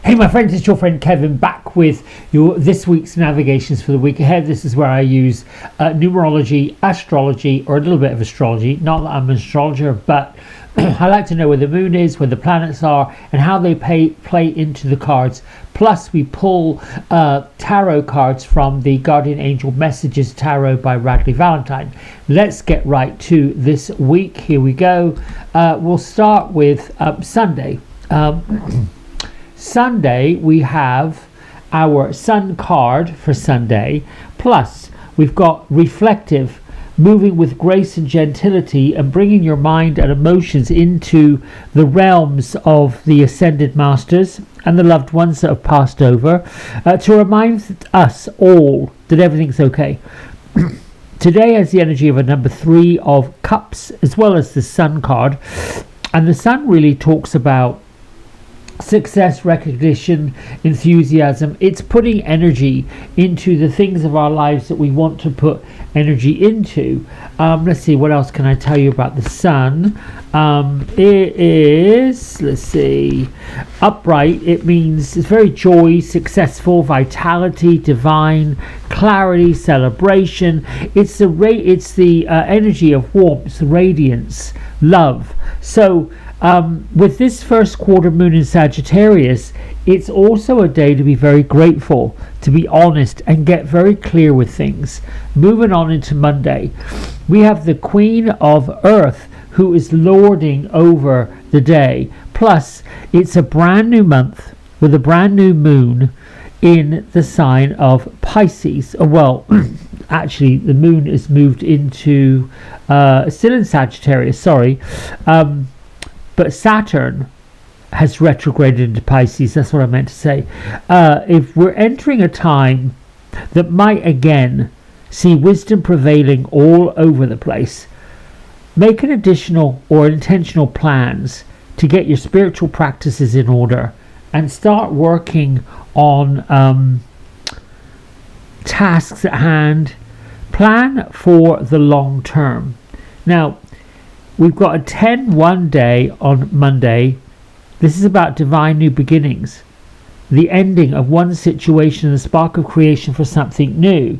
Hey my friends, it's your friend Kevin back with this week's navigations for the week ahead. This is where I use numerology, astrology, or a little bit of astrology. Not that I'm an astrologer, but I like to know where the moon is, where the planets are, and how they play into the cards. Plus we pull tarot cards from the Guardian Angel Messages Tarot by Radley Valentine. Let's get right to this week. Here we go. We'll start with Sunday. Sunday we have our Sun card for Sunday, plus we've got reflective, moving with grace and gentility and bringing your mind and emotions into the realms of the ascended masters and the loved ones that have passed over, to remind us all that everything's okay. Today has the energy of a number 3 of cups as well as the Sun card, and the Sun really talks about success, recognition, enthusiasm. It's putting energy into the things of our lives that we want to put energy into. Let's see, what else can I tell you about the Sun? It is, let's see, upright. It means it's very joy, successful, vitality, divine, clarity, celebration. It's the energy of warmth, radiance, love. So with this first quarter moon in Sagittarius, it's also a day to be very grateful, to be honest, and get very clear with things. Moving on into Monday, we have the Queen of Earth, who is lording over the day. Plus, it's a brand new month with a brand new moon in the sign of Pisces. Well, actually, the moon is moved into, still in Sagittarius, sorry. But Saturn has retrograded into Pisces. That's what I meant to say. If we're entering a time that might again see wisdom prevailing all over the place, make an additional or intentional plans to get your spiritual practices in order and start working on tasks at hand. Plan for the long term. Now, we've got a 10-1 day on Monday. This is about divine new beginnings, the ending of one situation, the spark of creation for something new.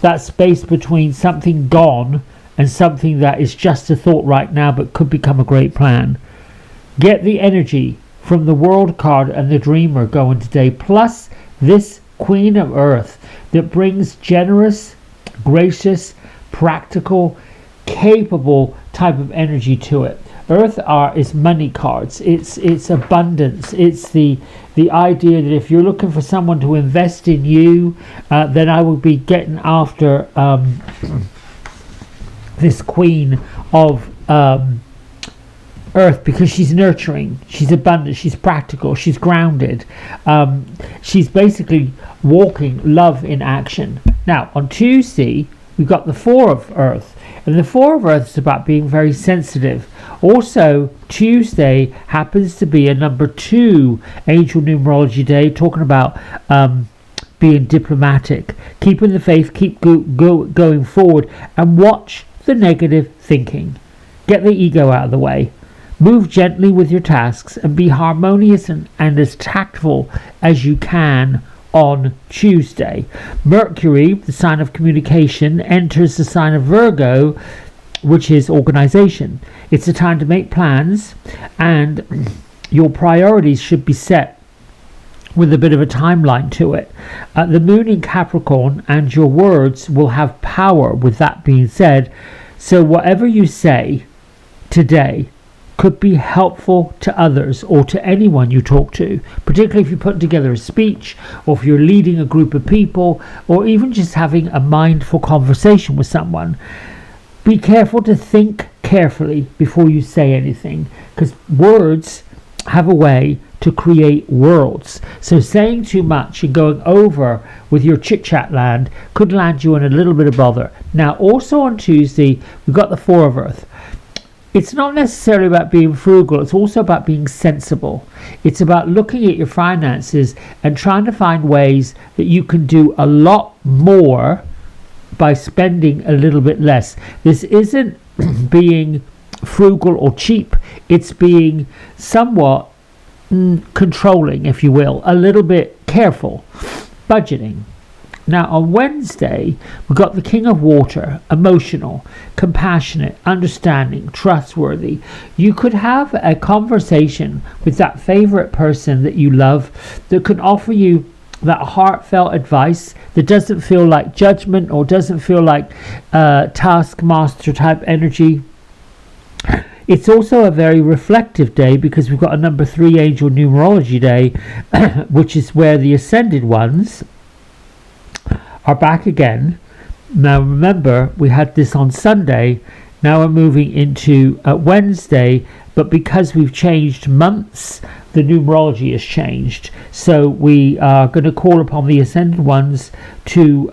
That space between something gone and something that is just a thought right now but could become a great plan. Get the energy from the World card and the Dreamer going today, plus this Queen of Earth that brings generous, gracious, practical, capable type of energy to it. Earth is money cards. It's abundance. It's the idea that if you're looking for someone to invest in you, then I will be getting after this Queen of Earth, because she's nurturing, she's abundant, she's practical, she's grounded. She's basically walking love in action. Now on Tuesday we've got the 4 of Earth. And the 4 of Earth is about being very sensitive. Also, Tuesday happens to be a number 2 angel numerology day, talking about being diplomatic, keeping the faith, keep going forward, and watch the negative thinking. Get the ego out of the way. Move gently with your tasks and be harmonious and as tactful as you can. On Tuesday, Mercury, the sign of communication, enters the sign of Virgo, which is organization. It's a time to make plans, and your priorities should be set with a bit of a timeline to it. The moon in Capricorn, and your words will have power. With that being said, so whatever you say today could be helpful to others or to anyone you talk to, particularly if you're putting together a speech, or if you're leading a group of people, or even just having a mindful conversation with someone. Be careful to think carefully before you say anything, because words have a way to create worlds. So saying too much and going over with your chit-chat land could land you in a little bit of bother. Now also on Tuesday we've got the 4 of Earth. It's not necessarily about being frugal, it's also about being sensible. It's about looking at your finances and trying to find ways that you can do a lot more by spending a little bit less. This isn't being frugal or cheap, it's being somewhat controlling, if you will, a little bit careful, budgeting. Now on Wednesday, we've got the King of Water, emotional, compassionate, understanding, trustworthy. You could have a conversation with that favorite person that you love that can offer you that heartfelt advice that doesn't feel like judgment or doesn't feel like taskmaster type energy. It's also a very reflective day because we've got a number 3 angel numerology day, which is where the ascended ones are back again. Now remember, we had this on Sunday. Now we're moving into Wednesday, but because we've changed months, the numerology has changed. So we are going to call upon the ascended ones to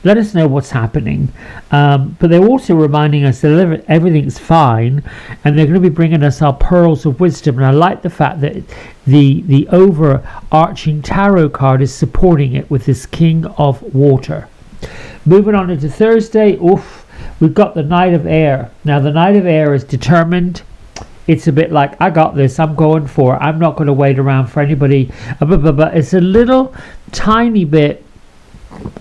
let us know what's happening. But they're also reminding us that everything's fine, and they're going to be bringing us our pearls of wisdom. And I like the fact that the overarching tarot card is supporting it with this King of Water. Moving on into Thursday, we've got the Knight of Air. Now the Knight of Air is determined. It's a bit like, I got this, I'm going for it. I'm not going to wait around for anybody. But it's a little tiny bit,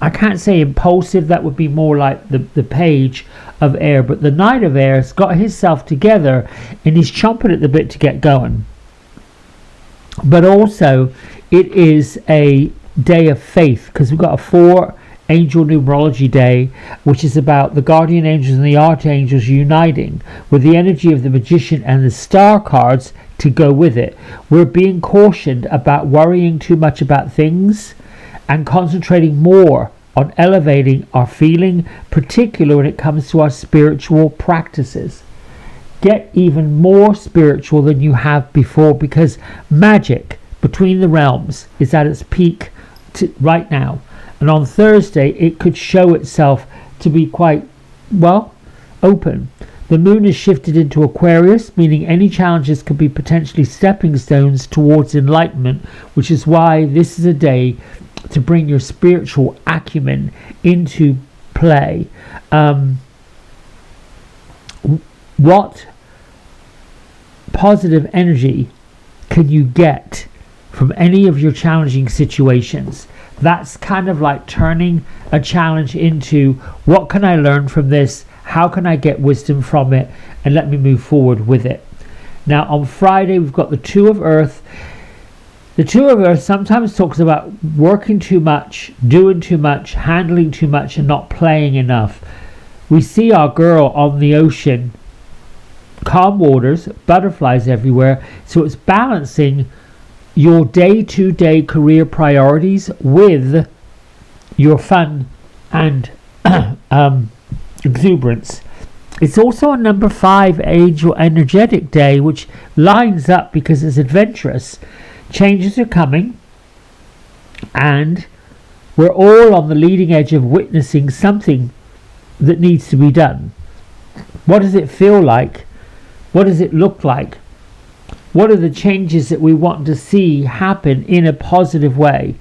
I can't say impulsive, that would be more like the Page of Air. But the Knight of Air has got himself together and he's chomping at the bit to get going. But also, it is a day of faith because we've got a 4 angel numerology day, which is about the guardian angels and the archangels uniting with the energy of the magician and the star cards to go with it. We're being cautioned about worrying too much about things and concentrating more on elevating our feeling, particularly when it comes to our spiritual practices. Get even more spiritual than you have before, because magic between the realms is at its peak right now. And on Thursday, it could show itself to be quite, open. The moon is shifted into Aquarius, meaning any challenges could be potentially stepping stones towards enlightenment, which is why this is a day to bring your spiritual acumen into play. What positive energy can you get from any of your challenging situations? That's kind of like turning a challenge into, what can I learn from this? How can I get wisdom from it? And let me move forward with it. Now on Friday, we've got the Two of Earth. The Two of Earth sometimes talks about working too much, doing too much, handling too much, and not playing enough. We see our girl on the ocean, calm waters, butterflies everywhere. So it's balancing your day-to-day career priorities with your fun and exuberance. It's also a number 5 angel energetic day, which lines up because it's adventurous. Changes are coming, and we're all on the leading edge of witnessing something that needs to be done. What does it feel like? What does it look like? What are the changes that we want to see happen in a positive way?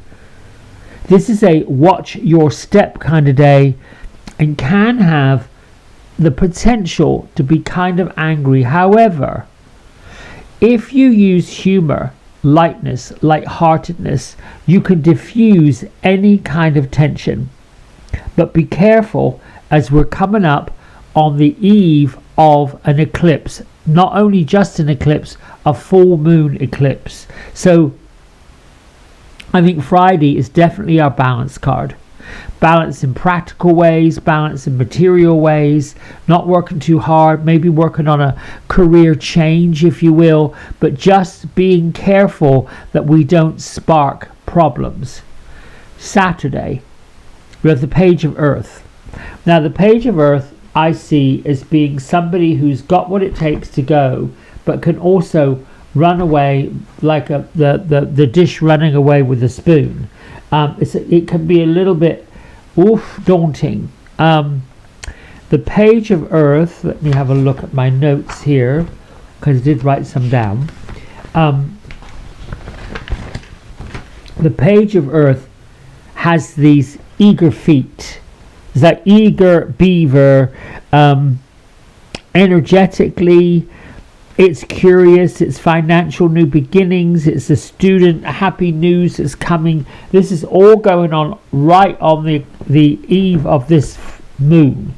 This is a watch your step kind of day, and can have the potential to be kind of angry. However, if you use humor, lightness, lightheartedness, you can diffuse any kind of tension. But be careful, as we're coming up on the eve of an eclipse. Not only just an eclipse, a full moon eclipse. So I think Friday is definitely our balance card. Balance in practical ways, balance in material ways, not working too hard, maybe working on a career change, if you will, but just being careful that we don't spark problems. Saturday, we have the Page of Earth. Now the Page of Earth I see as being somebody who's got what it takes to go, but can also run away like the dish running away with a spoon. It can be a little bit daunting. The Page of Earth, let me have a look at my notes here, because I did write some down. The Page of Earth has these eager feet. It's like eager beaver, energetically It's curious, it's financial new beginnings, it's the student happy news that's coming. This is all going on right on the eve of this moon.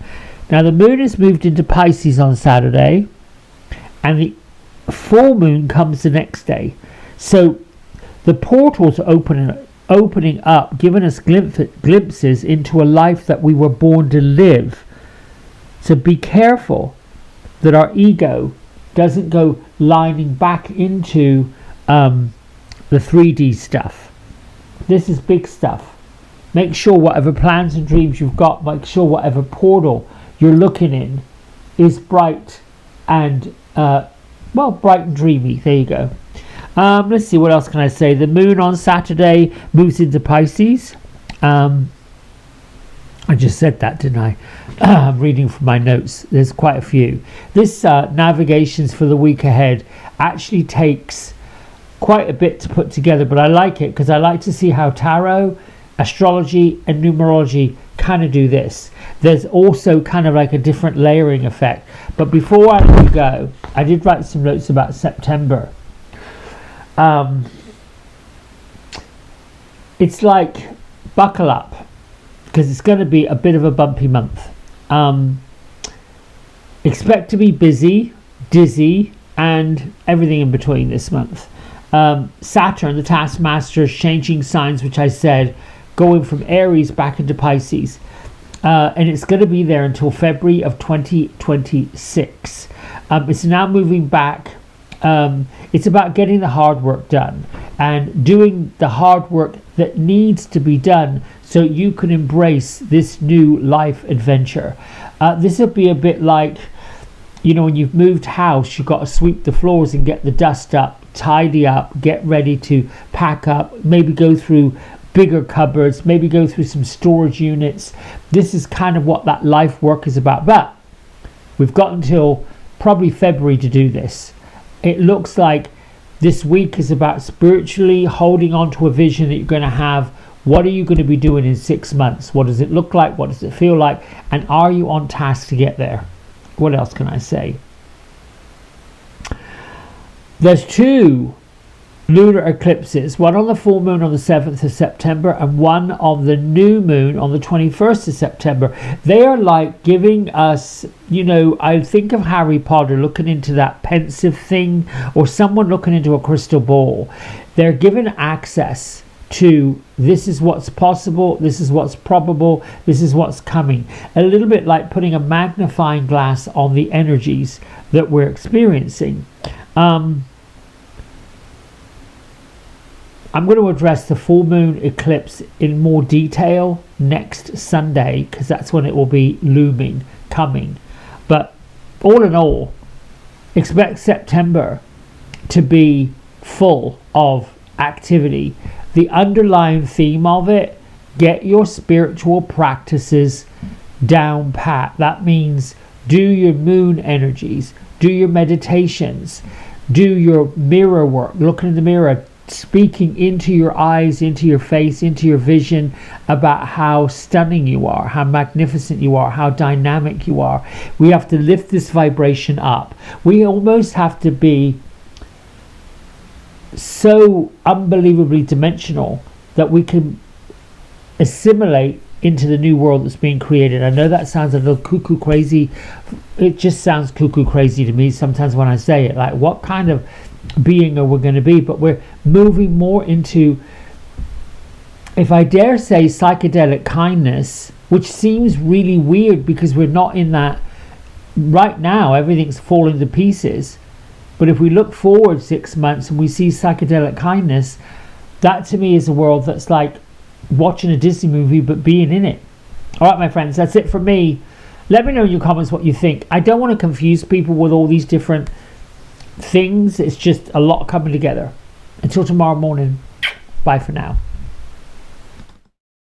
Now the moon is moved into Pisces on Saturday, and the full moon comes the next day. So the portals are opening up, giving us glimpses into a life that we were born to live. So be careful that our ego doesn't go lining back into the 3D stuff. This is big stuff. Make sure whatever plans and dreams you've got, make sure whatever portal you're looking in is bright and bright and dreamy. There you go. Let's see, what else can I say? The moon on Saturday moves into Pisces. I just said that, didn't I? I'm reading from my notes. There's quite a few. This navigations for the week ahead actually takes quite a bit to put together, but I like it because I like to see how tarot, astrology, and numerology kind of do this. There's also kind of like a different layering effect. But before I let you go, I did write some notes about September. It's like, buckle up, because it's going to be a bit of a bumpy month. Expect to be busy, dizzy, and everything in between this month. Saturn, the taskmaster, is changing signs, which I said, going from Aries back into Pisces. And it's going to be there until February of 2026. It's now moving back. It's about getting the hard work done and doing the hard work that needs to be done so you can embrace this new life adventure. This will be a bit like, when you've moved house, you've got to sweep the floors and get the dust up, tidy up, get ready to pack up, maybe go through bigger cupboards, maybe go through some storage units. This is kind of what that life work is about. But we've got until probably February to do this. It looks like this week is about spiritually holding on to a vision that you're going to have. What are you going to be doing in 6 months? What does it look like? What does it feel like? And are you on task to get there? What else can I say? There's 2 lunar eclipses, one on the full moon on the 7th of September and one on the new moon on the 21st of September. They are like giving us, I think of Harry Potter looking into that pensive thing, or someone looking into a crystal ball. They're given access to, this is what's possible, this is what's probable, this is what's coming. A little bit like putting a magnifying glass on the energies that we're experiencing. I'm going to address the full moon eclipse in more detail next Sunday, because that's when it will be coming. But all in all, expect September to be full of activity. The underlying theme of it, get your spiritual practices down pat. That means do your moon energies, do your meditations, do your mirror work, looking in the mirror, speaking into your eyes, into your face, into your vision about how stunning you are, how magnificent you are, how dynamic you are. We have to lift this vibration up. We almost have to be so unbelievably dimensional that we can assimilate into the new world that's being created. I know that sounds a little cuckoo crazy. It just sounds cuckoo crazy to me sometimes when I say it. Like, what kind of being are we going to be? But we're moving more into, if I dare say, psychedelic kindness, which seems really weird because we're not in that right now. Everything's falling to pieces. But if we look forward 6 months and we see psychedelic kindness, that to me is a world that's like watching a Disney movie but being in it. All right, my friends, that's it from me. Let me know in your comments what you think. I don't want to confuse people with all these different things. It's just a lot coming together. Until tomorrow morning, bye for now.